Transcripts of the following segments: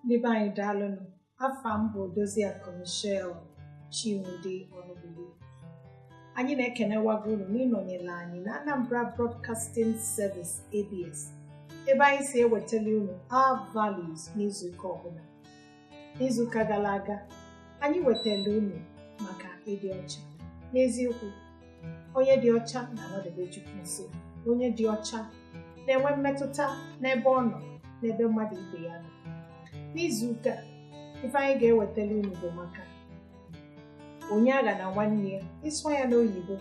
Ndị be anyị daalụnụ. Afa m bụ Odoziakụ Michelle Chinwude Ọnụbụli. Anyị na-ekenewago unu n'ịnọnyere anyị na Anambra Broadcasting Service ABS, ebe anyị si ewetara unu our values n'izuụka ọbụla. N'izuụka gara aga, anyị wetara unu maka ịdị ọcha. N'eziokwu, onye dị ọcha na-anọdebe Chukwu nso. Onye dị ọcha na-enwe mmetụta n'ebe ọ nọ, n'ebe mmadụ ibe ya nọ. N'izuụka ife anyị ga-ewetara unu bụ maka onye agha na nwanne ya. Ịsụọ ya n'oyibo,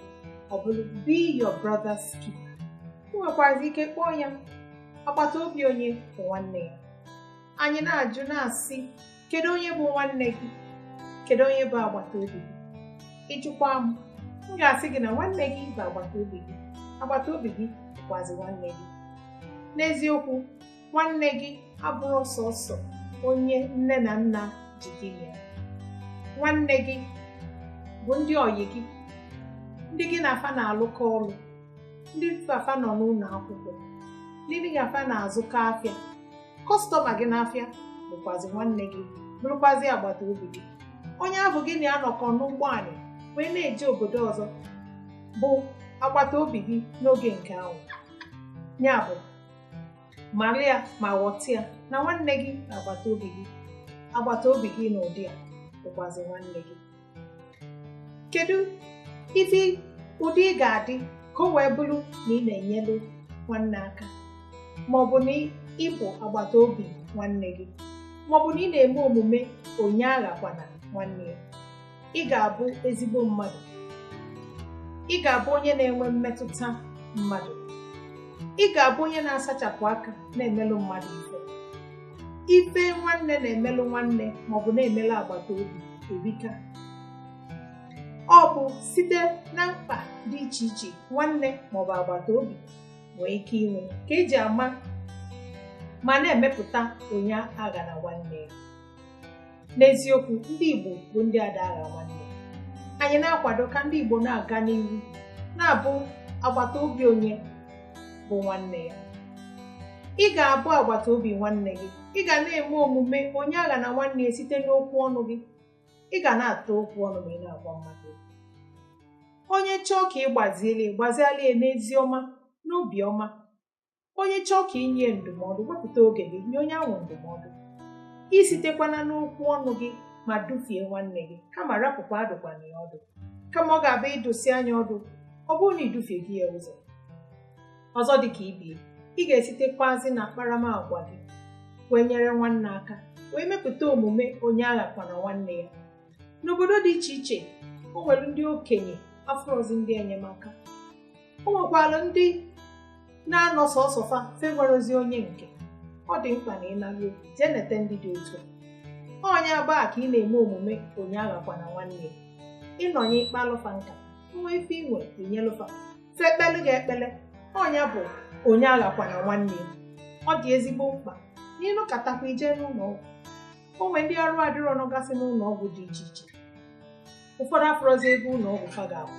ọ bụrụ be your brother's keeper. Ị nwekwara ike kpọọ ya agbata obi onye bụ nwanne ya. Anyị na-ajụ na-asị, kedu onye bụ nwanne gị? Kedu onye bụ agbata obi gị? Ịjụkwa m ga-asị gị na nwanne gị bụ agbata obi gị. Agbata obi gị bụkwazi nwanne gị. N'eziokwu, nwanne gị abụrụ sọsọ onye nne na nna ji gị ya. Nwanne gị bụ ndị ọyị gị, ndị gị na afa na-alụkọ ọrụ, ndị afa nọ n'ụlọ akwụkwọ, ndị gị afa na-azụkọ afịa. Kọstọma gị n'afịa bụkwazi nwanne gị, bụrụkwazi agbata obi gị. Onye ahụ gị na-anọkọ n'ụgbọala wee na-eje obodo ọzọ bụ agbata obi gị n'oge nke ahụ. Ya bụ, mara ya ma ghọta ya na nwanne gị na agbata obi gị n'ụdị a bụkwazi nwanne gị. Kedu ife ụdị ị ga-adị ka o wee bụrụ na ị na-enyelu nwanne aka, maọbụ na ị bụ agbata obi nwanne gị, maọbụ na ị na-eme omume onye aghakwana nwanne ya? Ị ga-abụ ezigbo mmadụ. Ị ga-abụ onye na-enwe mmetụta mmadụ. Ị ga-abụ onye na-asachapụ aka na-emelụ mmadụ ife nwanne na-emelụ nwanne maọbụ na-emelụ agbata obi erika. Ọ bụ site na mkpa dị iche iche nwanne maọbụ agbata obi nwee ike inwe ka eji ama ma na-emepụta onye agha na nwanne ya. N'eziokwu, ndị Igbo bụ ndị ada agha nwanne. Anyị na-akwado ka ndị Igbo na-aga n'ihu na-abụ agbata obi onye bụ nwanne ya. Ị ga-abụ agbata obi nwanne gị. Ị ga na-eme omume onye agha na nwanne ya site n'okwu ọnụ gị. Ị ga na-ata okwu ọnụ ma ị na-agwa mmadụ. Onye chọọ ka ị gbaziela ya n'ezi ọma n'obi ọma. Onye chọọ ka inye ndụmọdụ, wepụta oge gị nye onye ahụ ndụmọdụ. Isitekwana n'okwu ọnụ gị ma dufie nwanne gị, kama rapụkwa adụkwana ya ọdụ. Kama ọ ga-abụ idosi anya ọdụ, ọ bụrụ na idufie gị ya ụzọ ọzọ dị ka ibie. Ị ga-esitekwazi na akparamagwa gị wee nyere nwanne aka, wee mepụta omume onye aghakwana nwanne ya. N'obodo dị iche iche, o nwere ndị okenye afọrọzi ndị enyemaka. O nwekwara ndị na-anọ sọsọ fe nwerozi onye nke. Ọ dị mkpa na ịnaghị okwu jee nete ndị dị otu a. Onye abaa ka ị na-eme omume onye aghakwana nwanne ya. Ịnọnye ikpe alụfa nka, nwa ife inwe enyelụfa fekpelụ gị ekpele. Onye bụ onye aghakwana nwanne ya. Ọ dị ezigbo mkpa na ịnụkatakwa ije n'ụlọ ọgwụ. O nwere ndị arụ adịrọ nọgasị n'ụlọ ọgwụ dị iche iche. Ụfọdụ afọrọzi ego ụlọ ọgwụ fa ga-abụ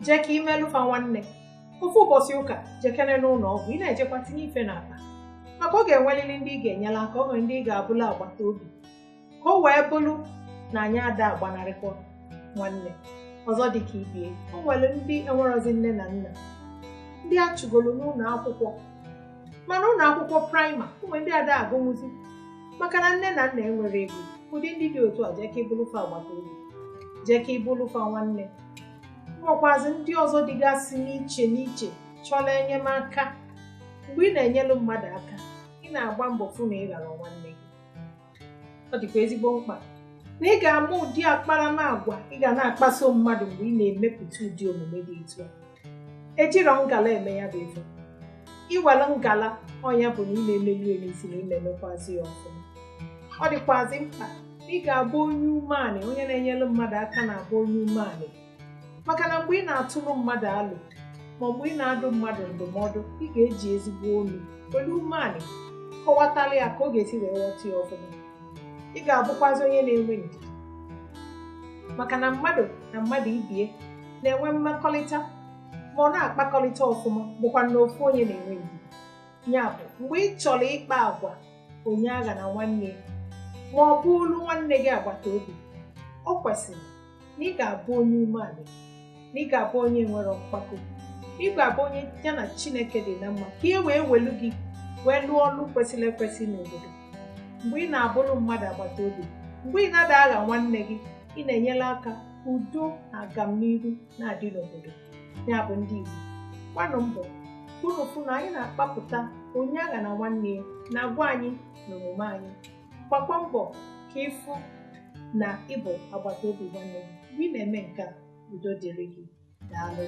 jee ka imelụfa nwanne. Ofu ụbọchị ụka jekere n'ụlọ ọgwụ, ị na-ejekwa tinye ife n'akpa, maka ọ ga-enwelili ndị ị ga-enyela aka. O nwere ndị ị ga-abụla agbata obi ka o wee bụrụ na anyị ada agbanarịkwa nwanne ọzọ dị ka ibie. O nwere ndị enwerozi nne na nna, ndị a chụgoro n'ụlọ akwụkwọ, mana ụlọ akwụkwọ praịma. O nwere ndị ada agụnwuzi maka na nne na nna enwere ego. Ụdị ndị dị otu a jee ka ịbụlụfa agbata obi, jee ka ịbụlụfa nwanne. Nwekwazi ndị ọzọ dịgasị n'iche n'iche chọrọ enyemaka. Mgbe ị na-enyelu mmadụ aka, ị na-agba mbọ fụ na ị ghara nwanne gị. Ọ dịkwa ezigbo mkpa na ị ga-ama ụdị akparamagwa ị ga na-akpaso mmadụ mgbe ị na-emepụta ụdị omume dị etu a. Ejirọ ngala eme ya bụ efe. Iwere ngala ọnya bụ na ị na-emeli emesi na ị na-emekwazi ya ọfụma. Ọ dịkwazi mkpa na ị ga-abụ onye umeanị. Onye na-enyelu mmadụ aka na-abụ onye umeanị, maka na mgbe ị na-atụrụ mmadụ alụ ma mgbe ị na-adụ mmadụ ndụmọdụ, ị ga-eji ezigbo olu were umeanị kọwatara ya ka ọ ga-esi wee ghọta ya ọfụma. Ị ga-abụkwazi onye na-enwe ndidi, maka na mmadụ na mmadụ ibie na-enwe mmekọrịta ma ọ na-akpakọrịta ọfụma bụkwa na ofu onye na-enwe ndidi. Ya bụ, mgbe ị chọrọ ịkpa agwa onye agha na nwanne, ma ọ bụrụ nwanne gị agbata obi, ọ kwesịrị na ị ga-abụ onye umeala, na ị ga-abụ onye nwere mpako, ị ga-abụ onye ya na Chineke dị na mma, ka e wee welu gị wee lụọ ọrụ kwesịrị ekwesị n'obodo. Mgbe ị na-abụrụ mmadụ agbata obi, mgbe ị na-ada agha nwanne gị, ị na-enyere aka udo na agamnihu na-adị n'obodo. Ya bụ ndị Igbo, gbanụ mbọ unu fụ na anyị na-akpapụta onye agha na nwanne ya na agwa anyị na omume anyị. Gbakwa mbọ ka ịfụ na ịbụ agbata obi nwanne gị. Mgbe ị na-eme nke a, udo dịrị gị. Daalụ.